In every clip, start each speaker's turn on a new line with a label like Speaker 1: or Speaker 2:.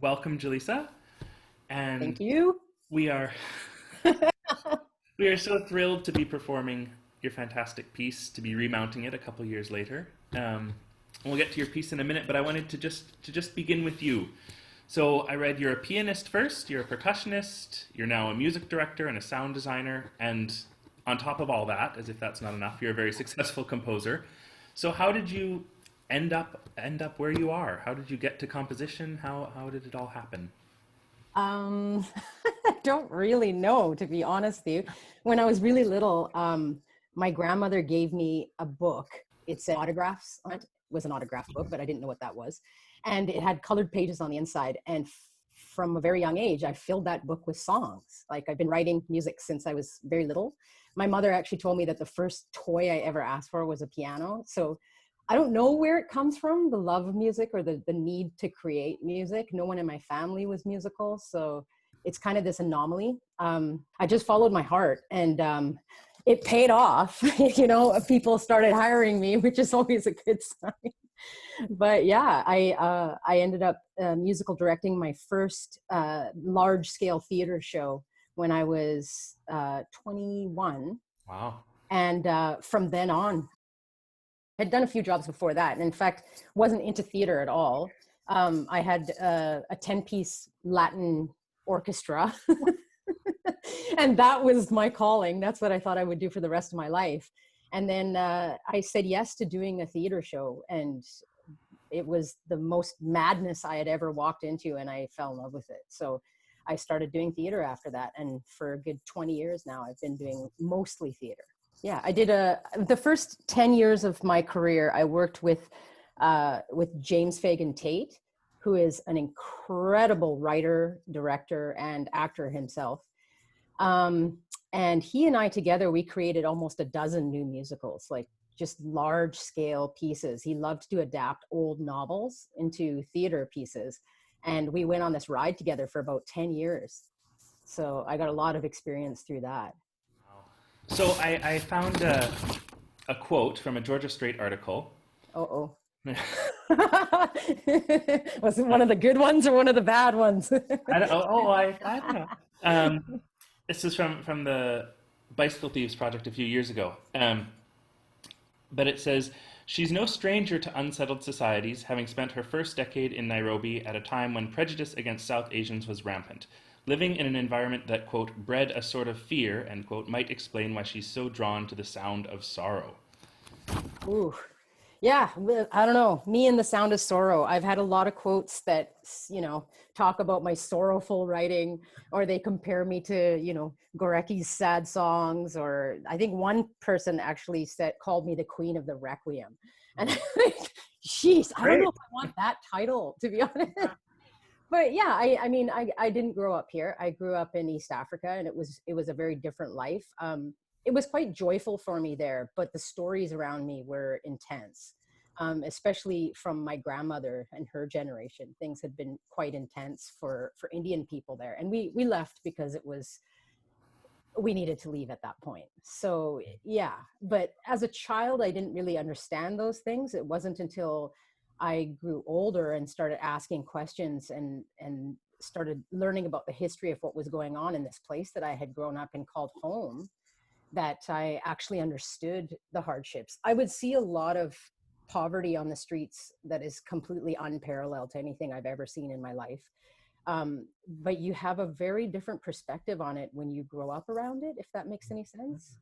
Speaker 1: welcome, Joelysa. And
Speaker 2: Thank you.
Speaker 1: we are we are so thrilled to be performing your fantastic piece, to be remounting it a couple years later. We'll get to your piece in a minute, but I wanted to just begin with you. So I read you're a pianist first, you're a percussionist, you're now a music director and a sound designer, and on top of all that, as if that's not enough, you're a very successful composer. So how did you end up where you are? How did you get to composition? How did it all happen?
Speaker 2: I don't really know, to be honest with you. When I was really little, my grandmother gave me a book. It said autographs on it. It was an autograph book, but I didn't know what that was. And it had colored pages on the inside. And from a very young age, I filled that book with songs. Like I've been writing music since I was very little. My mother actually told me that the first toy I ever asked for was a piano. So I don't know where it comes from, the love of music or the need to create music. No one in my family was musical. So it's kind of this anomaly. I just followed my heart and it paid off. People started hiring me, which is always a good sign. But yeah, I ended up musical directing my first large scale theater show when I was 21.
Speaker 1: Wow.
Speaker 2: And from then on, I'd done a few jobs before that. And in fact, wasn't into theater at all. I had a 10-piece Latin orchestra. And that was my calling. That's what I thought I would do for the rest of my life. And then I said yes to doing a theater show. And it was the most madness I had ever walked into, and I fell in love with it. So I started doing theater after that. And for a good 20 years now, I've been doing mostly theater. Yeah, I did the first 10 years of my career, I worked with James Fagan Tate, who is an incredible writer, director, and actor himself. And he and I together, we created almost a dozen new musicals, like just large scale pieces. He loved to adapt old novels into theater pieces. And we went on this ride together for about 10 years. So I got a lot of experience through that.
Speaker 1: So I found a quote from a Georgia Straight article.
Speaker 2: Oh. Was it one of the good ones or one of the bad ones?
Speaker 1: I don't know. This is from the Bicycle Thieves Project a few years ago. But it says, she's no stranger to unsettled societies, having spent her first decade in Nairobi at a time when prejudice against South Asians was rampant. Living in an environment that, quote, bred a sort of fear, end quote, might explain why she's so drawn to the sound of sorrow.
Speaker 2: Ooh. Yeah, I don't know. Me and the sound of sorrow. I've had a lot of quotes that, talk about my sorrowful writing, or they compare me to, Goreki's sad songs, or I think one person actually called me the queen of the requiem. And jeez, I don't know if I want that title, to be honest. But yeah, I didn't grow up here. I grew up in East Africa, and it was a very different life. It was quite joyful for me there, but the stories around me were intense, especially from my grandmother and her generation. Things had been quite intense for Indian people there. And we left because we needed to leave at that point. So yeah, but as a child, I didn't really understand those things. It wasn't until I grew older and started asking questions and started learning about the history of what was going on in this place that I had grown up and called home, that I actually understood the hardships. I would see a lot of poverty on the streets that is completely unparalleled to anything I've ever seen in my life. But you have a very different perspective on it when you grow up around it, if that makes any sense.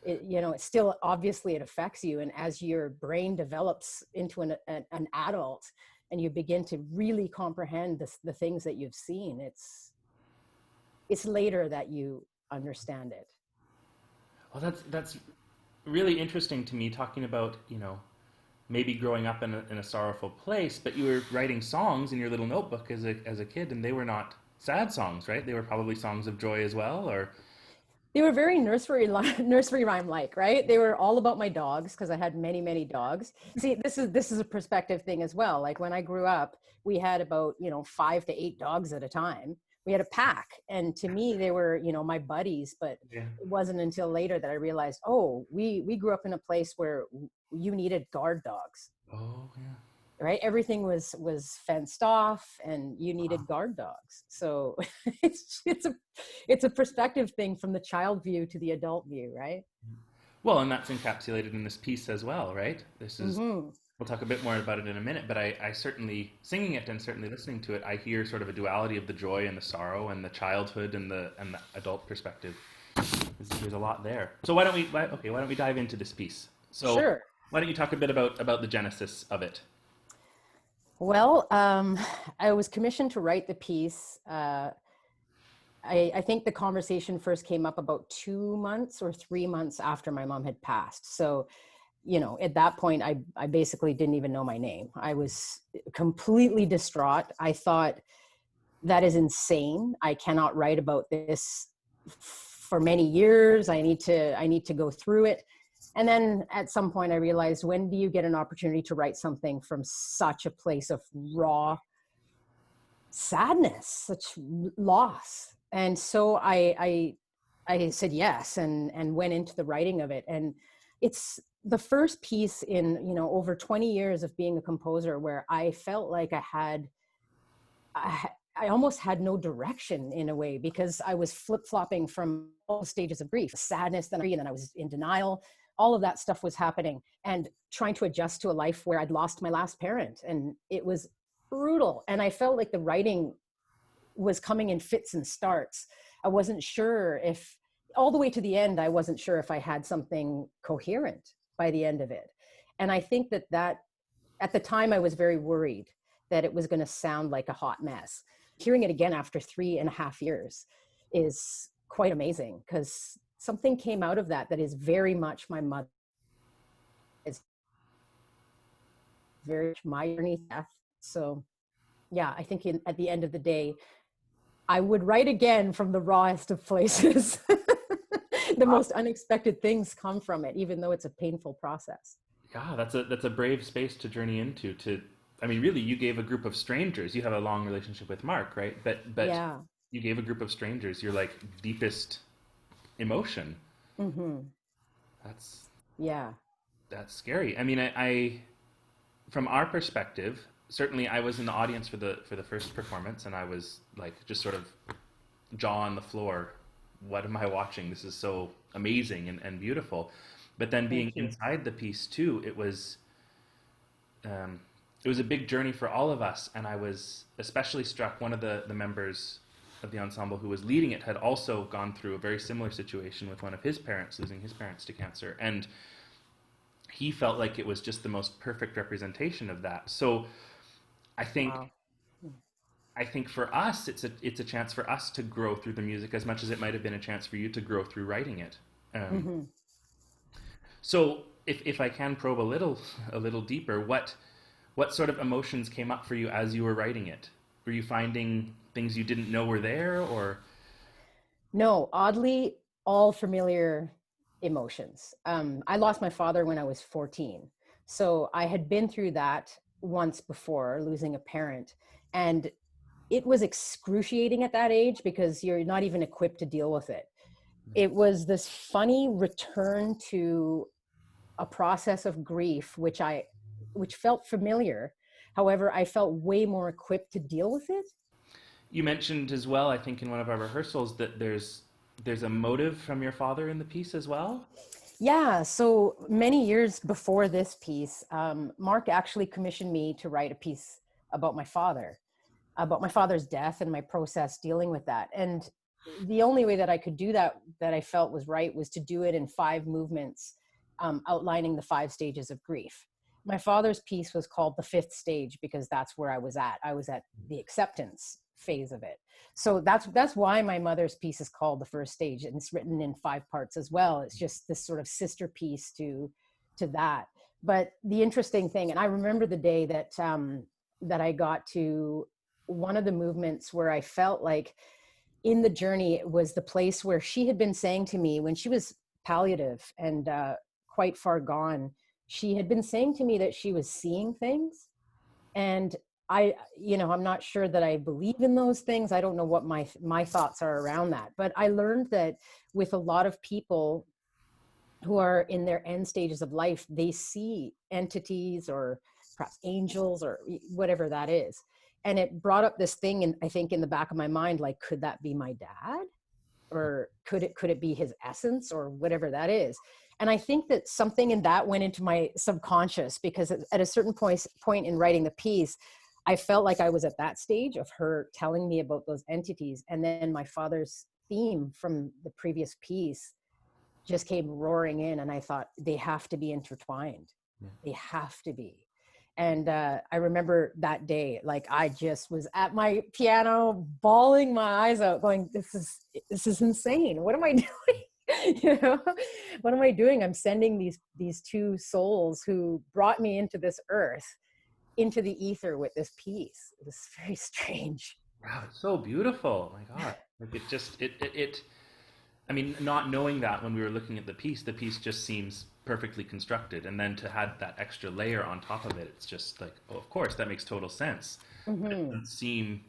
Speaker 2: It still, obviously it affects you. And as your brain develops into an adult and you begin to really comprehend the things that you've seen, it's later that you understand it.
Speaker 1: Well, that's really interesting to me, talking about, maybe growing up in a sorrowful place, but you were writing songs in your little notebook as a kid, and they were not sad songs, right? They were probably songs of joy as well, or...
Speaker 2: They were very nursery rhyme like, right? They were all about my dogs, because I had many, many dogs. See, this is a perspective thing as well. Like when I grew up, we had about 5 to 8 dogs at a time. We had a pack, and to me they were my buddies. But
Speaker 1: Yeah.
Speaker 2: it wasn't until later that I realized, oh, we grew up in a place where you needed guard dogs.
Speaker 1: Oh, yeah.
Speaker 2: right? Everything was fenced off, and you needed guard dogs. So it's a perspective thing from the child view to the adult view, right?
Speaker 1: Well, and that's encapsulated in this piece as well, right? This is,
Speaker 2: Mm-hmm.
Speaker 1: we'll talk a bit more about it in a minute, but I certainly, singing it and certainly listening to it, I hear sort of a duality of the joy and the sorrow and the childhood and the adult perspective. There's a lot there. So why don't we dive into this piece? So
Speaker 2: Sure.
Speaker 1: why don't you talk a bit about the genesis of it?
Speaker 2: Well, I was commissioned to write the piece. I think the conversation first came up about 2 months or 3 months after my mom had passed. So, at that point, I basically didn't even know my name. I was completely distraught. I thought, that is insane. I cannot write about this for many years. I need to go through it. And then at some point I realized, when do you get an opportunity to write something from such a place of raw sadness, such loss? And so I said yes, and went into the writing of it. And it's the first piece in, over 20 years of being a composer where I felt like I almost had no direction in a way, because I was flip-flopping from all stages of grief, sadness, and then I was in denial. All of that stuff was happening, and trying to adjust to a life where I'd lost my last parent. And it was brutal. And I felt like the writing was coming in fits and starts. I wasn't sure if, all the way to the end, I wasn't sure if I had something coherent by the end of it. And I think that at the time I was very worried that it was going to sound like a hot mess. Hearing it again after 3.5 years is quite amazing, because something came out of that is very much my mother. It's very much my journey death. So yeah, I think at the end of the day, I would write again from the rawest of places. The most unexpected things come from it, even though it's a painful process.
Speaker 1: Yeah, that's a brave space to journey into. I mean, really, you gave a group of strangers. You have a long relationship with Mark, right? But
Speaker 2: Yeah.
Speaker 1: you gave a group of strangers your like deepest emotion.
Speaker 2: Mm-hmm.
Speaker 1: That's
Speaker 2: Yeah.
Speaker 1: that's scary. I mean, I from our perspective, certainly I was in the audience for the first performance, and I was like just sort of jaw on the floor. What am I watching? This is so amazing and beautiful. But then being
Speaker 2: Thank you.
Speaker 1: inside the piece too, it was a big journey for all of us, and I was especially struck. One of the members of the ensemble who was leading it had also gone through a very similar situation with one of his parents, losing his parents to cancer, and he felt like it was just the most perfect representation of that. So I think
Speaker 2: Wow.
Speaker 1: I think for us, it's a chance for us to grow through the music as much as it might have been a chance for you to grow through writing it.
Speaker 2: Mm-hmm.
Speaker 1: So if I can probe a little deeper, what sort of emotions came up for you as you were writing it? Were you finding things you didn't know were there, or?
Speaker 2: No, oddly, all familiar emotions. I lost my father when I was 14. So I had been through that once before, losing a parent. And it was excruciating at that age, because you're not even equipped to deal with it. It was this funny return to a process of grief, which felt familiar. However, I felt way more equipped to deal with it.
Speaker 1: You mentioned as well, I think in one of our rehearsals, that there's a motive from your father in the piece as well.
Speaker 2: Yeah, so many years before this piece, Mark actually commissioned me to write a piece about my father's death and my process dealing with that. And the only way that I could do that I felt was right, was to do it in 5 movements, outlining the 5 stages of grief. My father's piece was called The Fifth Stage, because that's where I was at. I was at the acceptance phase of it. So that's why my mother's piece is called The First Stage, and it's written in 5 parts as well. It's just this sort of sister piece to that. But the interesting thing, and I remember the day that I got to one of the movements where I felt like in the journey, it was the place where she had been saying to me when she was palliative and quite far gone. She had been saying to me that she was seeing things. And I'm not sure that I believe in those things. I don't know what my thoughts are around that. But I learned that with a lot of people who are in their end stages of life, they see entities or perhaps angels or whatever that is. And it brought up this thing, and I think in the back of my mind, like, could that be my dad? Or could it be his essence, or whatever that is? And I think that something in that went into my subconscious, because at a certain point in writing the piece, I felt like I was at that stage of her telling me about those entities. And then my father's theme from the previous piece just came roaring in, and I thought, they have to be intertwined. They have to be. And I remember that day, like, I just was at my piano bawling my eyes out, going, this is insane. What am I doing? You know, what am I doing? I'm sending these two souls who brought me into this earth, into the ether with this piece. It was very strange.
Speaker 1: Wow, it's so beautiful. My God. Like, it just, it I mean, not knowing that when we were looking at the piece just seems perfectly constructed. And then to add that extra layer on top of it, it's just like, oh, of course, that makes total sense.
Speaker 2: Mm-hmm.
Speaker 1: But it doesn't seem,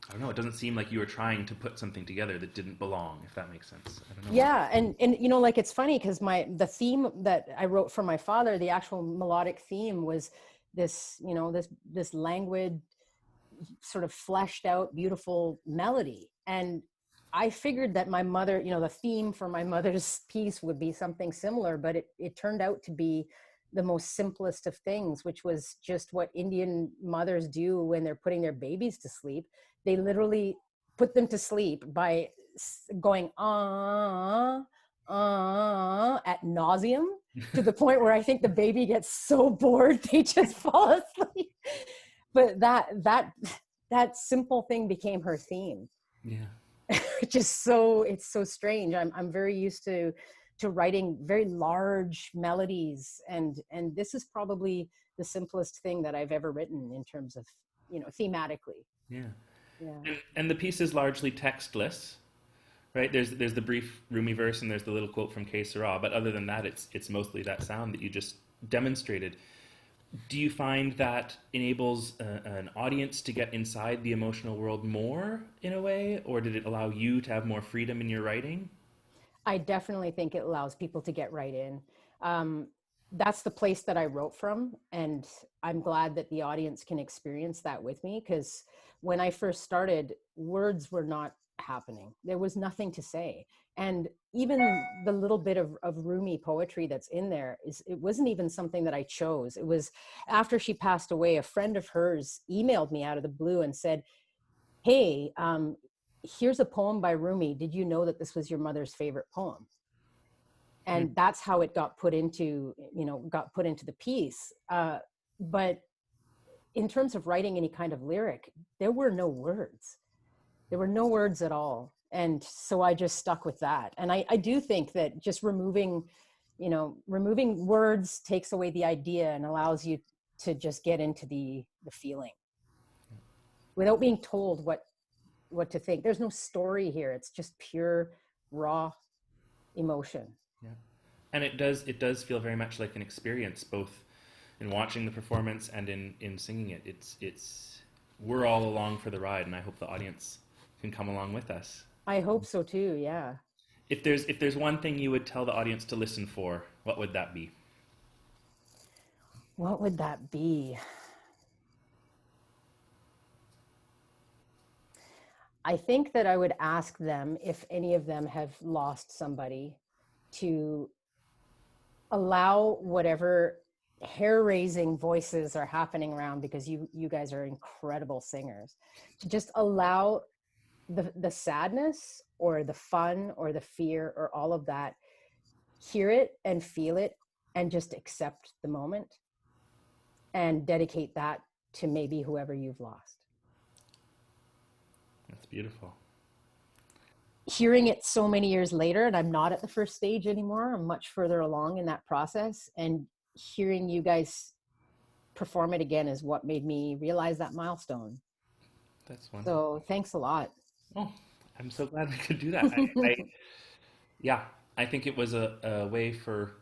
Speaker 1: I don't know, it doesn't seem like you were trying to put something together that didn't belong, if that makes sense. I don't know.
Speaker 2: Yeah, and you know, like, it's funny because the theme that I wrote for my father, the actual melodic theme, was this, you know, this languid, sort of fleshed out, beautiful melody. And I figured that my mother, you know, the theme for my mother's piece would be something similar, but it turned out to be the most simplest of things, which was just what Indian mothers do when they're putting their babies to sleep. They literally put them to sleep by going at nauseum, to the point where I think the baby gets so bored they just fall asleep. But that simple thing became her theme.
Speaker 1: Yeah.
Speaker 2: It's so strange. I'm very used to writing very large melodies, and this is probably the simplest thing that I've ever written in terms of, you know, thematically.
Speaker 1: Yeah.
Speaker 2: Yeah.
Speaker 1: And the piece is largely textless, right? There's the brief Rumi verse and there's the little quote from X၀məthkվəy, but other than that, it's mostly that sound that you just demonstrated. Do you find that enables an audience to get inside the emotional world more in a way, or did it allow you to have more freedom in your writing?
Speaker 2: I definitely think it allows people to get right in. That's the place that I wrote from, and I'm glad that the audience can experience that with me, because when I first started, words were not happening. There was nothing to say. And even the little bit of Rumi poetry that's in there, it wasn't even something that I chose. It was after she passed away, a friend of hers emailed me out of the blue and said, hey, here's a poem by Rumi. Did you know that this was your mother's favorite poem? And that's how it got put into the piece. But in terms of writing any kind of lyric, there were no words. There were no words at all. And so I just stuck with that. And I do think that just removing words takes away the idea and allows you to just get into the feeling without being told what to think. There's no story here. It's just pure, raw emotion.
Speaker 1: Yeah. And it does feel very much like an experience, both in watching the performance and in singing it. We're all along for the ride, and I hope the audience can come along with us.
Speaker 2: I hope so too, yeah.
Speaker 1: If there's one thing you would tell the audience to listen for, what would that be?
Speaker 2: What would that be? I think that I would ask them, if any of them have lost somebody, to allow whatever hair-raising voices are happening around, because you guys are incredible singers, to just allow the sadness or the fun or the fear or all of that, hear it and feel it, and just accept the moment and dedicate that to maybe whoever you've lost.
Speaker 1: That's beautiful.
Speaker 2: Hearing it so many years later, and I'm not at the first stage anymore, I'm much further along in that process, and hearing you guys perform it again is what made me realize that milestone.
Speaker 1: That's wonderful.
Speaker 2: So thanks a lot.
Speaker 1: Oh, I'm so glad we could do that. I think it was a way for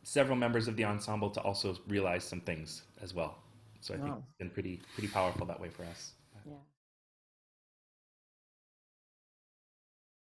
Speaker 1: several members of the ensemble to also realize some things as well. So I think it's been pretty powerful that way for us.
Speaker 2: Yeah.